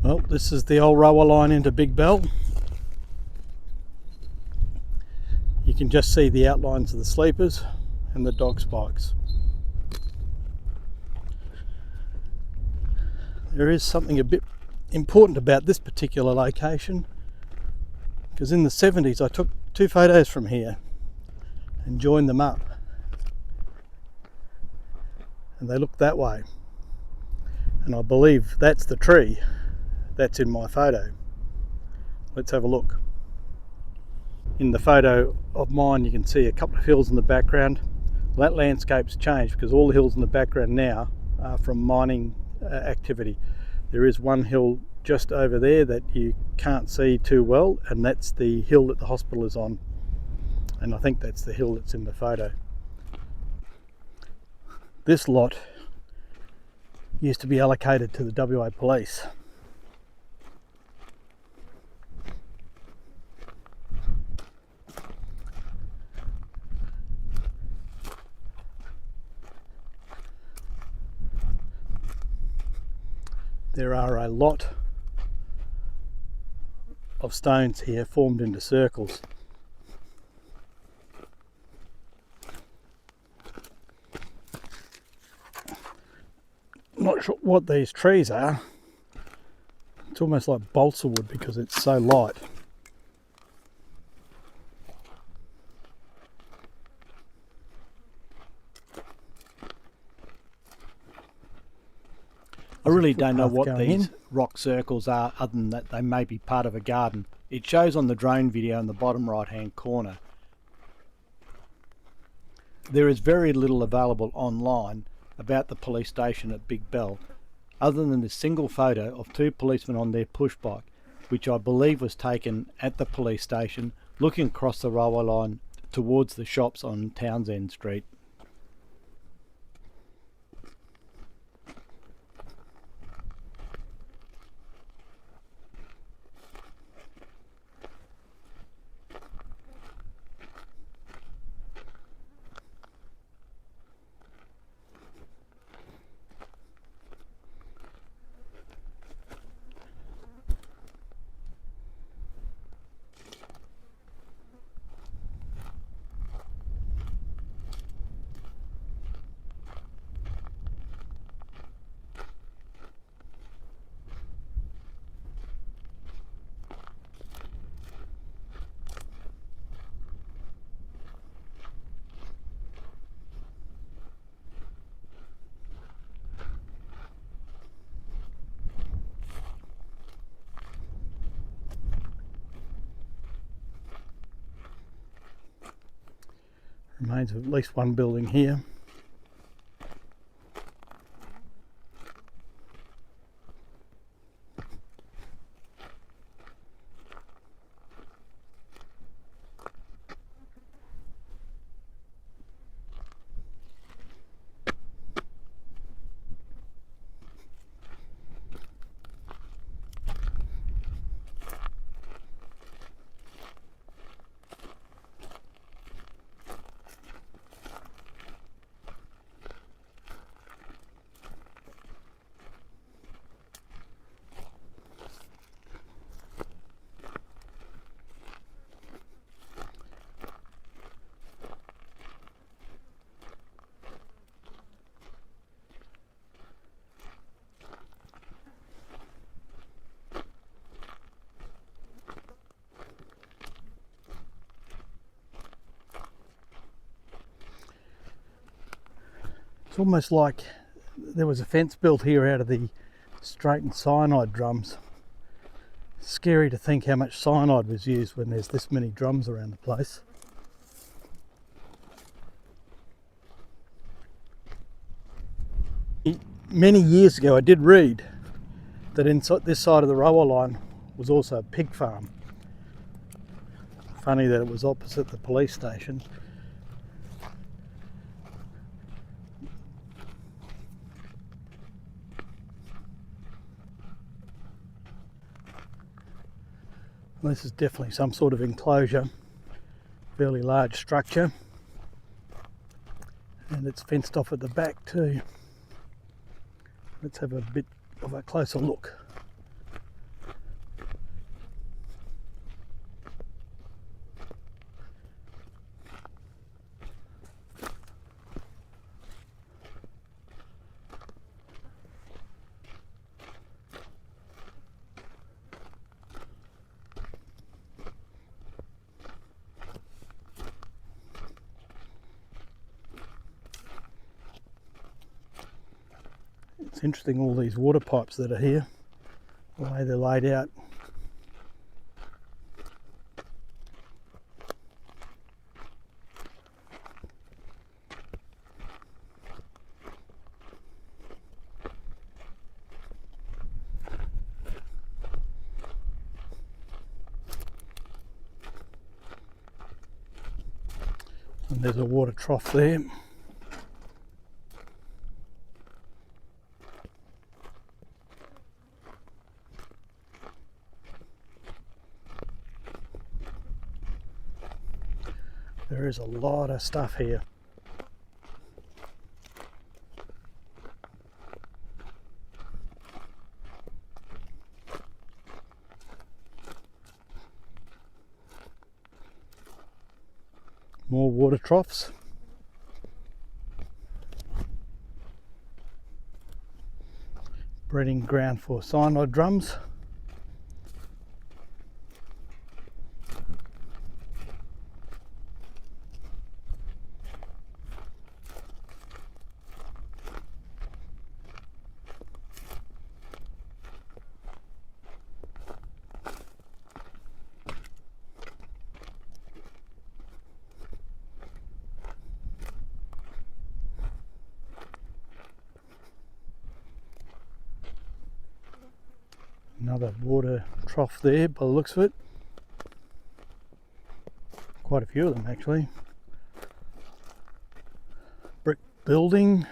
Well, this is the old railway line into Big Bell. You can just see the outlines of the sleepers and the dog spikes. There is something a bit important about this particular location, because in the 70s I took 2 photos from here and joined them up, and they look that way, and I believe that's the tree that's in my photo. Let's have a look. In the photo of mine you can see a couple of hills in the background. Well, that landscape's changed because all the hills in the background now are from mining activity. There is one hill just over there that you can't see too well, and that's the hill that the hospital is on, and I think that's the hill that's in the photo. This lot used to be allocated to the WA Police. There are a lot of stones here formed into circles. I'm not sure what these trees are. It's almost like balsa wood because it's so light. I really don't know what these rock circles are, other than that they may be part of a garden. It shows on the drone video in the bottom right hand corner. There is very little available online about the police station at Big Bell, other than this single photo of 2 policemen on their push bike, which I believe was taken at the police station looking across the railway line towards the shops on Townsend Street. Remains of at least one building here. It's almost like there was a fence built here out of the straightened cyanide drums. Scary to think how much cyanide was used when there's this many drums around the place. Many years ago I did read that inside this side of the railway line was also a pig farm. Funny that it was opposite the police station. This is definitely some sort of enclosure, fairly large structure, and it's fenced off at the back too. Let's have a bit of a closer look. It's interesting, all these water pipes that are here, the way they're laid out. And there's a water trough there. There is a lot of stuff here. More water troughs. Breeding ground for cyanide drums. Another water trough there by the looks of it. Quite a few of them actually. Brick building.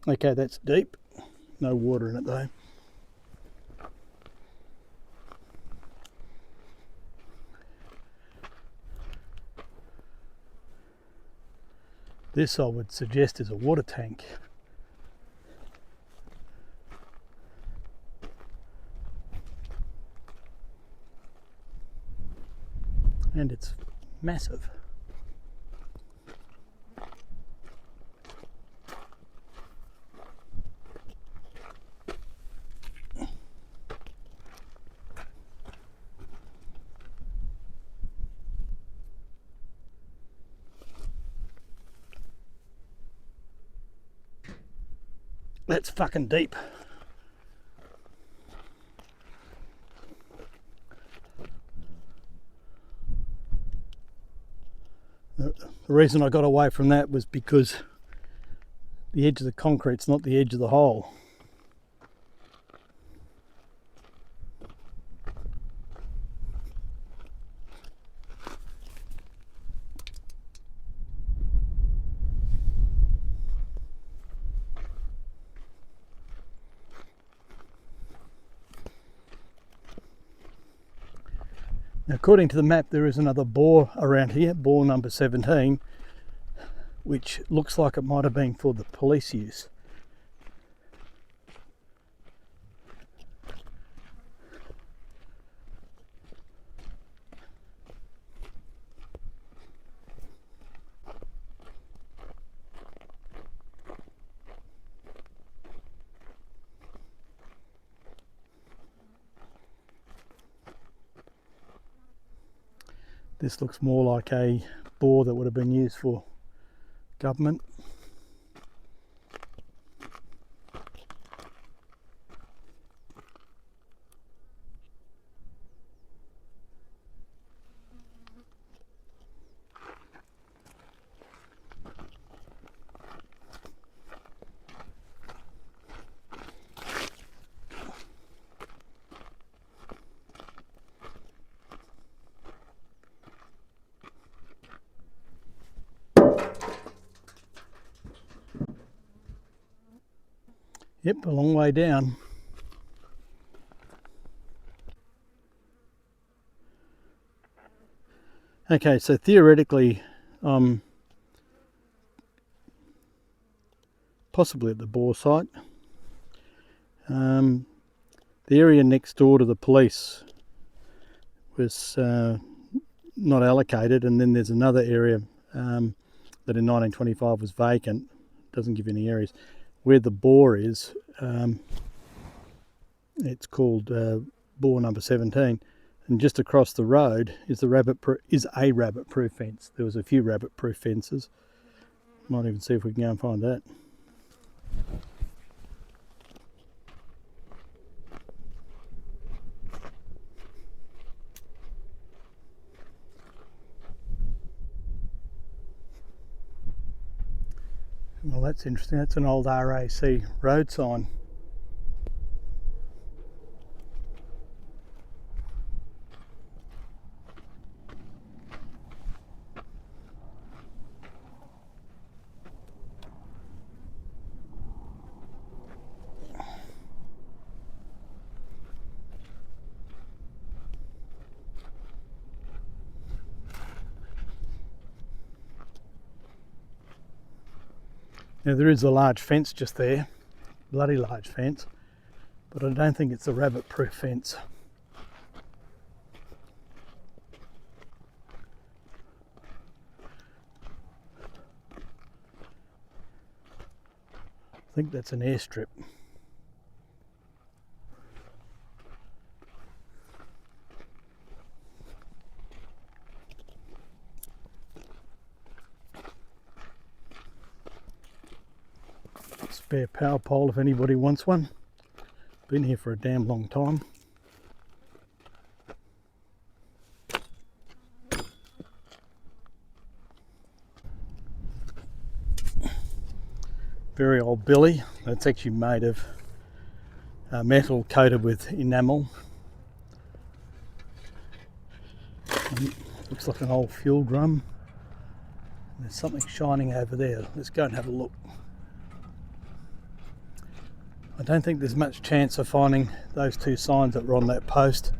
Okay, that's deep. No water in it though. This I would suggest is a water tank. And it's massive. That's fucking deep. The reason I got away from that was because the edge of the concrete's not the edge of the hole. Now, according to the map, there is another bore around here, bore number 17, which looks like it might have been for the police use. This looks more like a bore that would have been used for government. Yep, a long way down. Okay, so theoretically, possibly at the bore site. The area next door to the police was not allocated, and then there's another area that in 1925 was vacant. Doesn't give any areas. Where the bore is, it's called bore number 17, and just across the road is a rabbit-proof fence. There was a few rabbit-proof fences. Might even see if we can go and find that. Well, that's interesting. That's an old RAC road sign. Now there is a large fence just there, bloody large fence, but I don't think it's a rabbit-proof fence. I think that's an airstrip. Spare power pole if anybody wants one. Been here for a damn long time. Very old billy. That's actually made of metal coated with enamel. Looks like an old fuel drum. There's something shining over there. Let's go and have a look. I don't think there's much chance of finding those two signs that were on that post.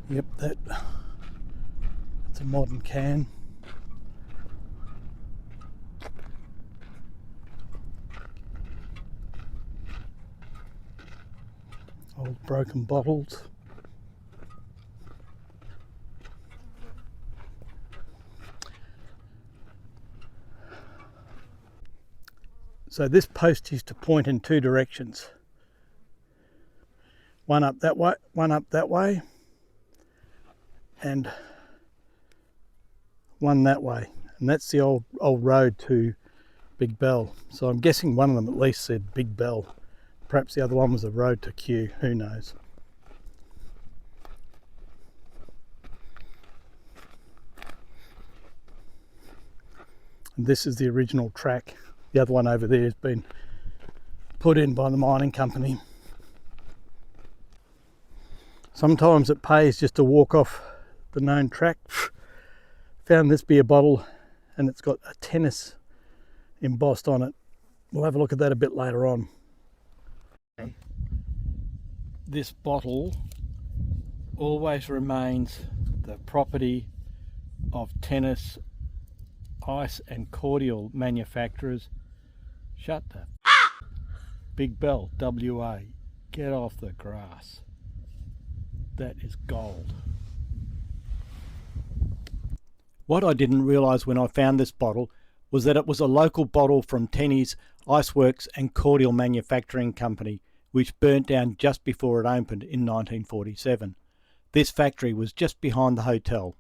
Yep, that's a modern can. Old broken bottles. So this post used to point in two directions. One up that way, and one that way. And that's the old road to Big Bell. So I'm guessing one of them at least said Big Bell. Perhaps the other one was a road to Kew, who knows. And this is the original track. The other one over there has been put in by the mining company. Sometimes it pays just to walk off the known track. Found this beer bottle and it's got a tennis embossed on it. We'll have a look at that a bit later on. This bottle always remains the property of tennis, ice and cordial manufacturers. Shut the Big Bell, WA. Get off the grass. That is gold. What I didn't realise when I found this bottle was that it was a local bottle from Tenny's Iceworks and Cordial Manufacturing Company, which burnt down just before it opened in 1947. This factory was just behind the hotel.